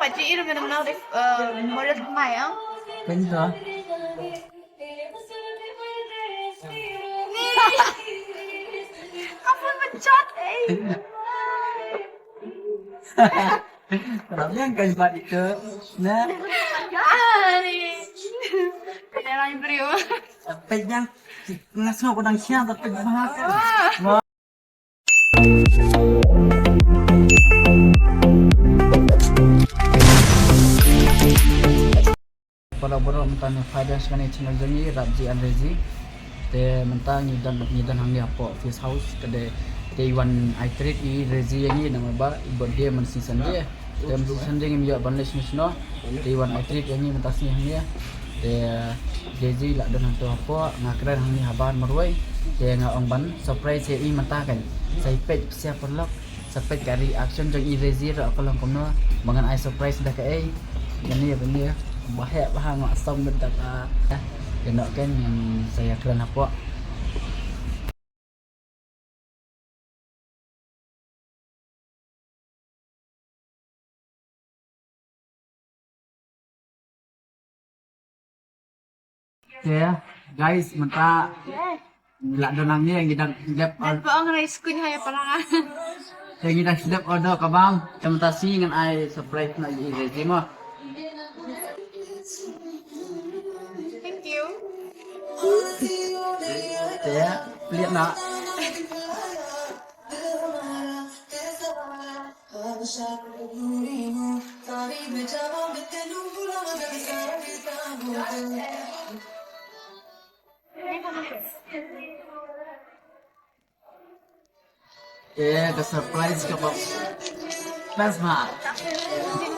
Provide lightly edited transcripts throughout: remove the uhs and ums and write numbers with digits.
바지 이름은 나 머리 마요. Bener. Ampun pencet, Kenapa yang kalimat itu? Nah, Ani. Kailangan brio. tapi yang ngasih aku nang siang tapi mahal. Boro-boro mentang faedah sekali channel jadi Rabji and Rezi. Te mentang ngidan hang dia po fish house kede day one I treat I Rezi yang ini nama ba birthday man season dia. Te season dia ngi banles misno. Day one I treat yang ini mentang sih hang dia. Te Rezi lah dan hantu apa ngakran hang ni haban marwai. Te ngaong ban surprise I mentang kan. Saya page siap perlok. Sampai ke reaction jeng I Rezi ra kalau kono mangan I surprise dah ke ini ya benih bahaya bahang mak som bentak kena kan yang saya kena apa ya guys menta nggak donang ni yang kita sedap Apa ang rice ko niya parang yang kita sedap order ke bang cementasi dengan I surprise nak jadi mo thank you. ya lihat nak ya ke surprise ke bang Plasma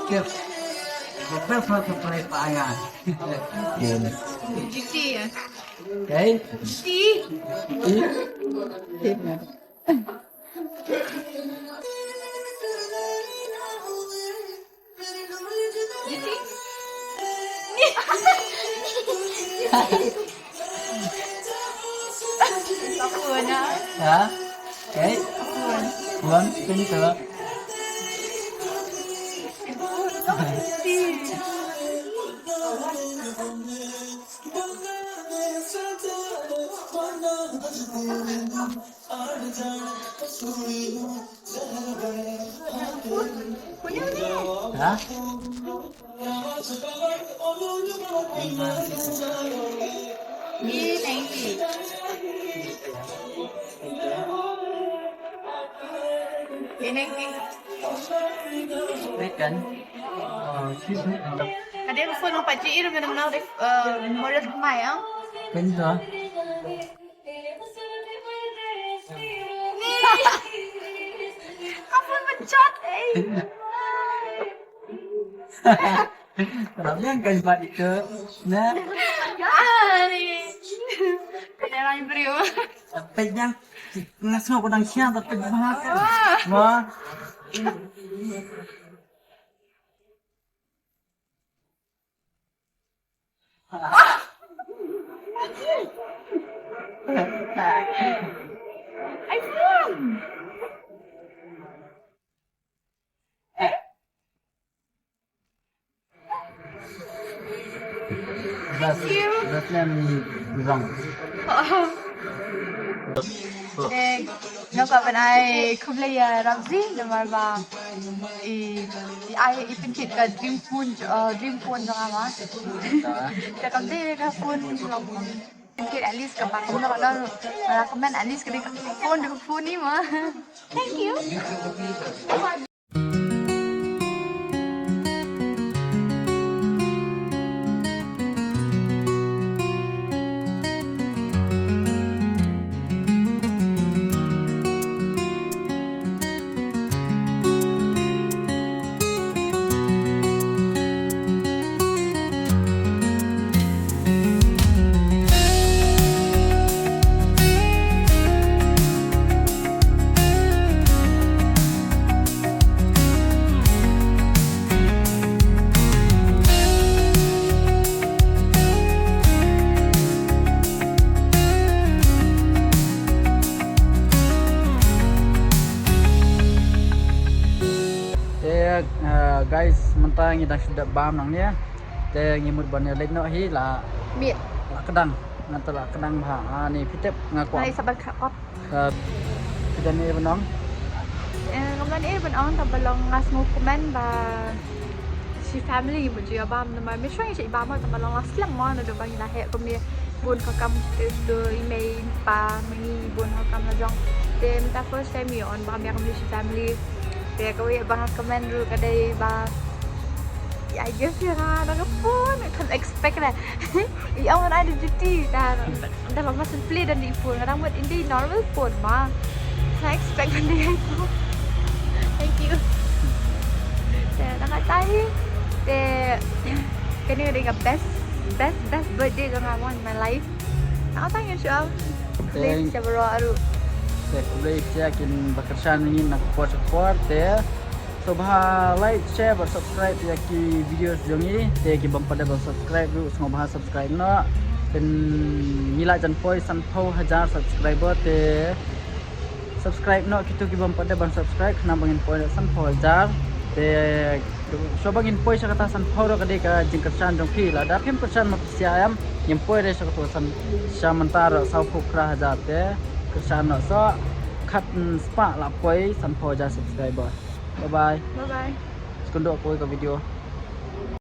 Yep. Plasma surprise Pak Ayah. Giti ya. Okay. Giti. Giti. Apa na? Ya. Okay. Buan, ini tuh. Hah? Thank you. Ini Kan? ada yang phone ng baji i름은 나 머리 마요. Bener. Ampun pencet, Kenapa yang kalimat itu? Nah, Ani. Kailangan brio. tapi yang ngasih aku nang siang tapi mahal. Wah. iPhone. Beratnya kurang. Nó có bên ai không lấy làm gì nhưng mà ai bên kia cả dream phone cho anh á cái công ty cái phone lòng bên kia at least các bạn cũng nó recommend at least cái phone đi mà thank you. mentang ngidang sudah bam nang nia te ngimut bannya lek no hi la Miet. kedang ngantala kedang ha ni pitep ngaku Nai sabar kakot. kita ni benong Kemudian ini pun orang tak belum ngas komen bah si family pun juga bam nama macam si bam tak belum ngas lang mana ada bang lahir kemudian bun kakam itu email pa mengi bun kakam lajong dem ta first time on bam yang si family dia kau ya bang komen dulu kadai bah ya guess ya nak pun kan expect lah ya orang ada duty dan dalam masa play dan di phone kadang buat ini normal phone mah saya expect kan dia itu. Thank you. Nakatahi. Kini udah best birthday yang I want in my life. Nakatahi yun siya. Please siya baru. te kublai kin bakarsan ni nak support te so bah like share dan subscribe ya ki video jongi te ki bang pada subscribe dulu semua bah subscribe no dan nilai jan poi sanpau 1000 subscriber te subscribe no kitu ki bang pada ban subscribe kena bangin poi sanpau 1000 te so bangin poi sa kata sanpau ro kade ka jingkersan dong ki la da pim persan ma siam yang poi re sa kata san samantar sau pukra 1000 te kersan no so kat spa la poi sanpau 1000 subscriber bye bye Bye bye. sekundok poi ka video